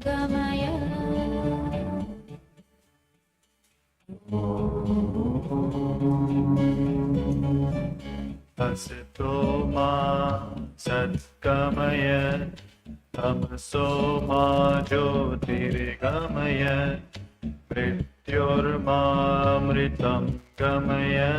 gamaya. Asito ma satgamaya, tamaso ma jyotirgamaya, mrityormamritam gamaya.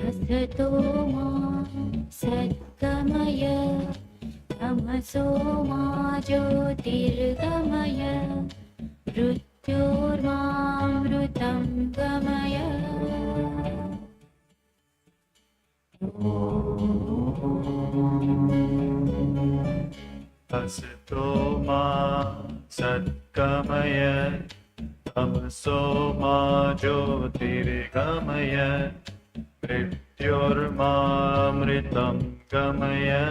Asato ma satgamaya, tamaso ma jyotirgamaya, mrityormamritam gamaya. Asito ma satgamaya, tamaso ma jyotirgamaya, mrityormamritam gamaya.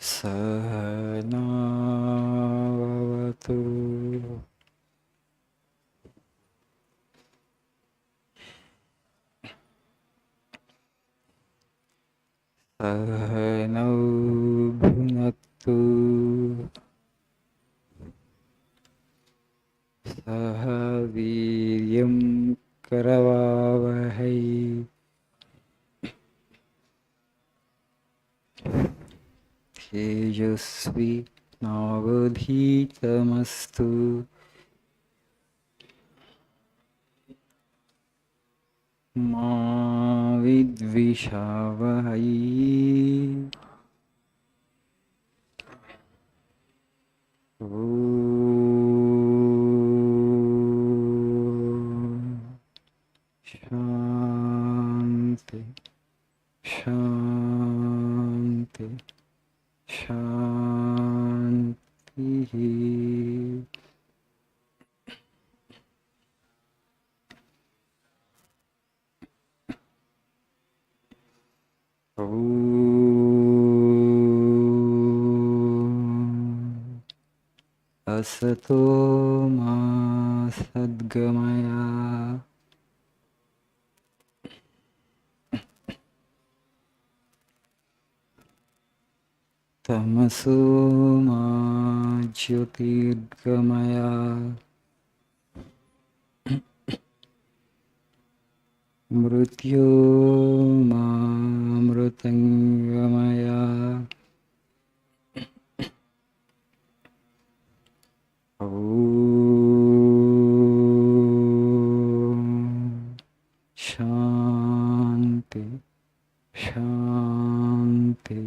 Sahanavavatu Sahanau bhunattu Sahaviryam karavavahai Tejasvi navadhitamastu Ma vidvishavahai. Shanti, Shanti, Shanti. Asato ma sadgamaya, tamaso ma jyotirgamaya, mrityo ma mritangamaya. Shanti, Shanti,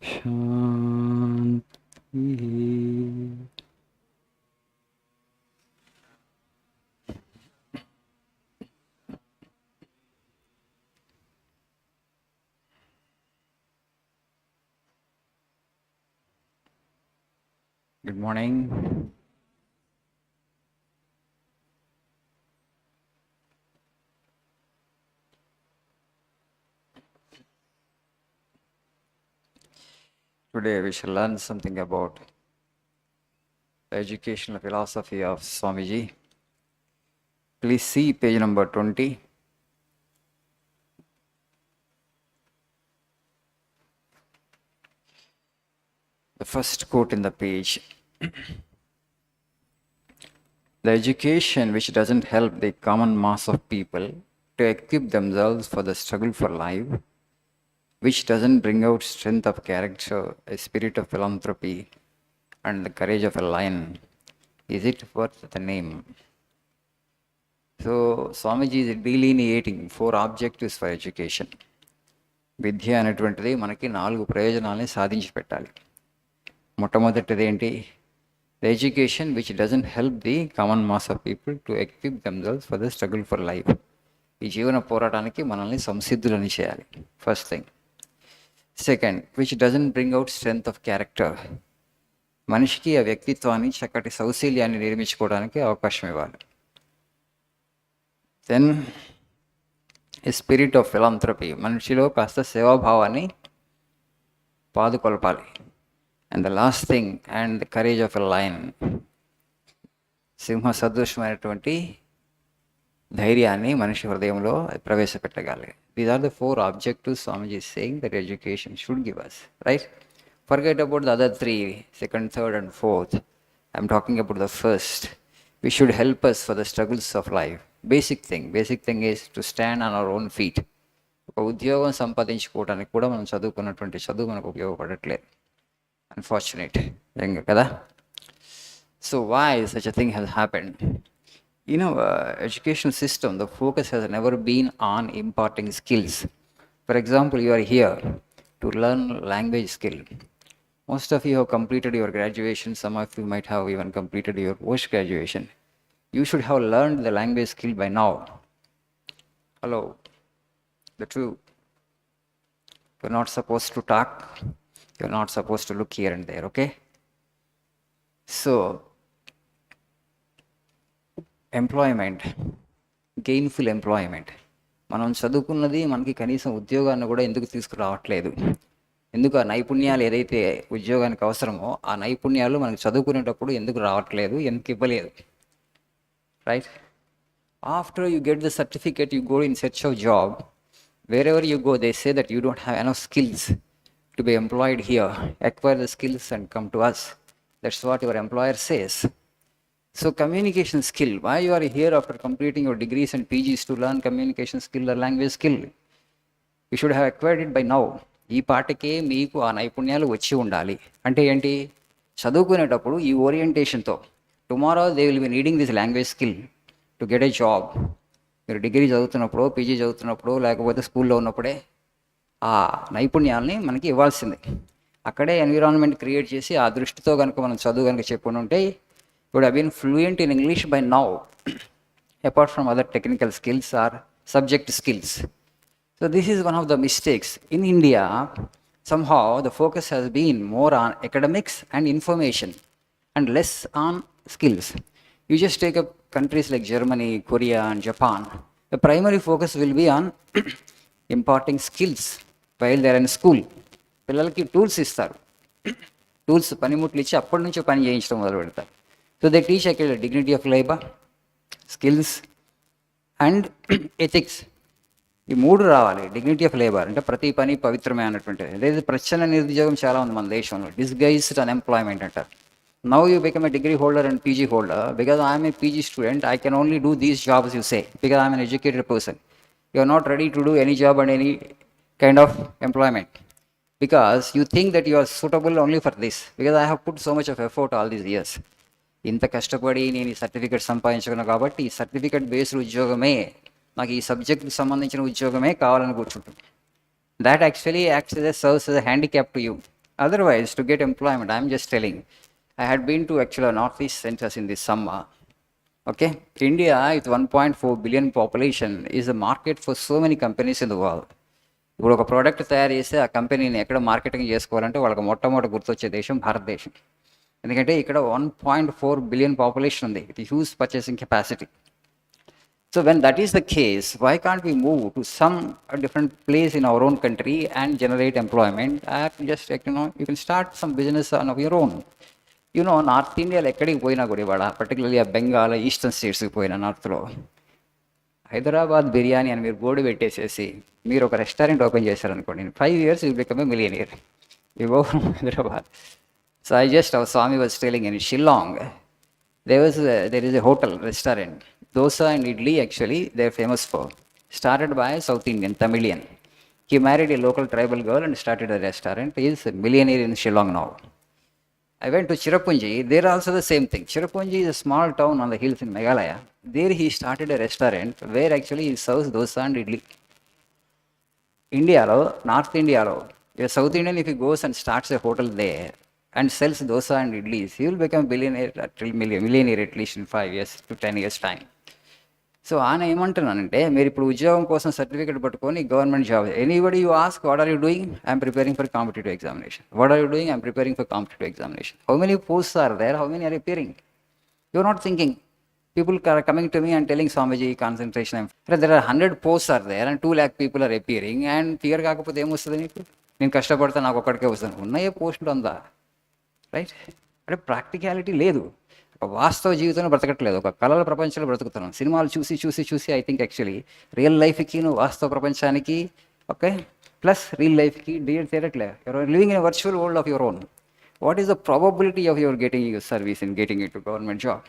Shanti. Good morning. Today we shall learn something about the educational philosophy of Swamiji. Please see page number 20. The first quote in the page. The education which doesn't help the common mass of people to equip themselves for the struggle for life which doesn't bring out strength of character, a spirit of philanthropy, and the courage of a lion, is it worth the name? So, Swamiji is delineating 4 objectives for education. విద్య అనేటువంటిది మనకి 4 ప్రయోజనాలని సాధించి పెట్టాలి. మొట్టమొదటిది ఏంటి? The education which doesn't help the common mass of people to equip themselves for the struggle for life. ఈ జీవన పోరాటానికి మనల్ని సంసిద్ధులని చేయాలి. First thing. Second, which doesn't bring out strength of character. మనిషికి ఆ వ్యక్తిత్వాన్ని, చక్కటి సౌశీల్యాన్ని నిర్మించుకోవడానికి అవకాశం ఇవ్వాలి. Then a spirit of philanthropy, మనిషిలో కాస్త సేవాభావాన్ని పాదుకొల్పాలి. And the last thing, and the courage of a lion, సింహ సదృశమైనటువంటి ధైర్యాన్ని మనిషి హృదయంలో ప్రవేశపెట్టగలగాలి. These are the 4 objectives Swamiji is saying that education should give us, right? Forget about the other 3, second, third and fourth. I'm talking about the first. We should help us for the struggles of life. Basic thing is to stand on our own feet. ఒక ఉద్యోగం సంపాదించుకోవడానికి కూడా మనం చదువుకున్నటువంటి చదువు మనకు ఉపయోగపడట్లేదు. Unfortunate కదా. So why such a thing has happened? In our educational system, the focus has never been on imparting skills. For example, you are here to learn language skill. Most of you have completed your graduation. Some of you might have even completed your post-graduation. You should have learned the language skill by now. Hello. The truth. You're not supposed to talk. You're not supposed to look here and there, okay? So, employment, gainful employment. మనం చదువుకున్నది మనకి కనీసం ఉద్యోగాన్ని కూడా ఎందుకు తీసుకురావట్లేదు? ఎందుకు ఆ నైపుణ్యాలు ఏదైతే ఉద్యోగానికి అవసరమో ఆ నైపుణ్యాలు మనకు చదువుకునేటప్పుడు ఎందుకు రావట్లేదు, ఎందుకు ఇవ్వలేదు? Right? After you get the certificate, you go in search of job. Wherever you go, they say that you don't have enough skills to be employed here. Acquire the skills and come to us. That's what your employer says. So communication skill, why you are here after completing your degrees and PGs to learn communication skill or language skill? You should have acquired it by now. ఈ పాటకే మీకు ఆ నైపుణ్యాలు వచ్చి ఉండాలి. అంటే ఏంటి? చదువుకునేటప్పుడు ఈ ఓరియంటేషన్తో tomorrow they will be needing this language skill to get a job. మీరు డిగ్రీ చదువుతున్నప్పుడు, పీజీ చదువుతున్నప్పుడు, లేకపోతే స్కూల్లో ఉన్నప్పుడే ఆ నైపుణ్యాలని మనకి ఇవ్వాల్సిందే. అక్కడే ఎన్విరాన్మెంట్ క్రియేట్ చేసి ఆ దృష్టితో కనుక మనం చదువు కనుక చెప్పుకుని ఉంటే would have been fluent in English by now, apart from other technical skills or subject skills. So this is one of the mistakes. In India, somehow the focus has been more on academics and information and less on skills. You just take up countries like Germany, Korea and Japan. The primary focus will be on imparting skills while they are in school. పిల్లలకి tools ఇస్తారు, tools పనిముట్లు ఇచ్చి అప్పటి నుంచే పని చేయించడం మొదలు పెడతారు. So they teach actually dignity of labor, skills and ethics. ఈ 3 రావాలి. డిగ్నిటీ ఆఫ్ లేబర్ అంటే ప్రతి పని పవిత్రమే అన్నటువంటిది. లేదు ప్రచ్ఛన్న నిరుద్యోగం చాలా ఉంది మన దేశంలో, డిస్గైజ్డ్ అన్ఎంప్లాయ్మెంట్ అంటారు. Now you become a degree holder and PG holder. Because I'm a PG student, I can only do these jobs you say, because I'm an educated person. You are not ready to do any job and any kind of employment, because you think that you are suitable only for this, because I have put so much of effort all these years. ఇంత కష్టపడి నేను ఈ certificate సంపాదించుకున్నాను కాబట్టి ఈ certificate based ఉద్యోగమే, నాకు ఈ సబ్జెక్ట్కి సంబంధించిన ఉద్యోగమే కావాలని కూర్చుంటుంది. That actually acts as a serves as a handicap to you. Otherwise, to get employment, I am just telling, I had been to actually northeast centers in this summer. Okay, India with 1.4 billion population is a market for so many companies in the world. ఇప్పుడు ఒక product తయారు చేస్తే ఆ కంపెనీని ఎక్కడ marketing చేసుకోవాలంటే వాళ్ళకి మొట్టమొదటి గుర్తొచ్చే దేశం భారతదేశం. ఎందుకంటే ఇక్కడ 1.4 బిలియన్ పాపులేషన్ ఉంది, with huge purchasing capacity. So when that is the case, why can't we move to some different place in our own country and generate employment? Just you can start some business on your own. North ఇండియాలో ఎక్కడికి పోయినా కూడా ఇవాళ, particularly ఆ Bengal, eastern స్టేట్స్కి పోయినా, నార్త్లో హైదరాబాద్ బిర్యానీ అని మీరు బోర్డు పెట్టేసేసి మీరు ఒక రెస్టారెంట్ ఓపెన్ చేశారనుకోండి, in 5 years you become a millionaire. You go from Hyderabad. So our Swami was telling in Shillong, there is a hotel, restaurant, dosa and idli actually they're famous for. Started by a South Indian, Tamilian. He married a local tribal girl and started a restaurant. He is a millionaire in Shillong now. I went to Cherrapunji. There also the same thing. Cherrapunji is a small town on the hills in Meghalaya. There he started a restaurant where actually he serves dosa and idli. Indialo, North Indialo, a South Indian, if he goes and starts a hotel there and sells dosa and idlis, he will become millionaire at least in 5 years to 10 years time. So ఆయన ఏమంటున్నానంటే, మీరు ఇప్పుడు ఉద్యోగం కోసం certificate పట్టుకొని government job, anybody you ask what are you doing, I'm preparing for competitive examination. What are you doing, I'm preparing for competitive examination. How many posts are there, how many are appearing? You are not thinking. People are coming to me and telling Swamiji concentration. There are 100 posts are there and 2 lakh people are appearing and clear కాకపోతే ఏమొస్తుంది నీకు? నేను కష్టపడితే నాకు ఒక్కడికే వస్తుంది. ఉన్నాయే పోస్టులు అందా, రైట్? అంటే ప్రాక్టికాలిటీ లేదు. ఒక వాస్తవ జీవితంలో బ్రతకట్లేదు, ఒక కళల ప్రపంచంలో బ్రతుకుతున్నాం. సినిమాలు చూసి చూసి చూసి ఐ థింక్ యాక్చువల్లీ రియల్ లైఫ్కి వాస్తవ ప్రపంచానికి, ఓకే, ప్లస్ రియల్ లైఫ్కి డీల్ చేయట్లేదు. You're living in a virtual world of your own. What is the probability of your getting your service in getting in to government job?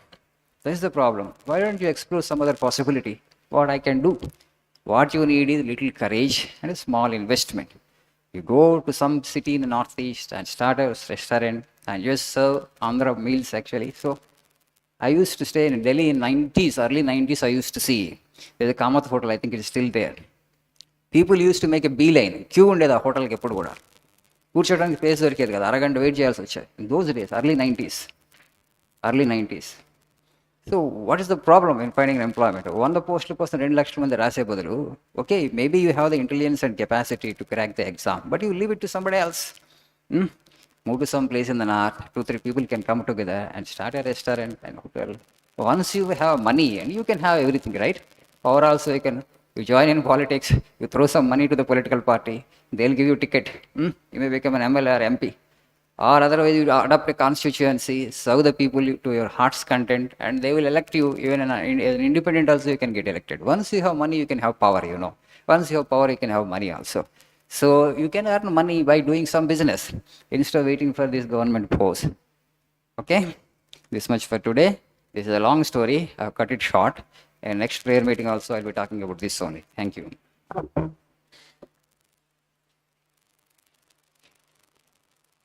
That is the problem. Why don't you explore some other possibility? What I can do? What you need is little courage and a small investment. You go to some city in the northeast and start a restaurant and just serve Andhra meals actually. So I used to stay in Delhi in 90s, early 90s I used to see. There's a Kamath hotel, I think it is still there. People used to make a beeline. Queue ఉండేది ఆ హోటల్కి ఎప్పుడు కూడా. కూర్చోడానికి place దొరికేది కదా, అరగంట wait చేయాల్సి వచ్చేది. In those days, early 90s. So what is the problem in finding an employment? 100 పోస్టుల కోసం 2 లక్షల మంది రాసే బదులు, okay, maybe you have the intelligence and capacity to crack the exam, but you leave it to somebody else. Move to some place in the north, 2-3 people can come together and start a restaurant and hotel. Once you have money and you can have everything, right? Or also you join in politics, you throw some money to the political party, they'll give you ticket. You may become an MLA or MP. Or otherwise you adopt a constituency, serve the people to your heart's content, and they will elect you. Even as an independent also you can get elected. Once you have money, you can have power, Once you have power, you can have money also. So you can earn money by doing some business instead of waiting for this government post. Okay, this much for today. This is a long story. I've cut it short. And next prayer meeting also I'll be talking about this only. Thank you.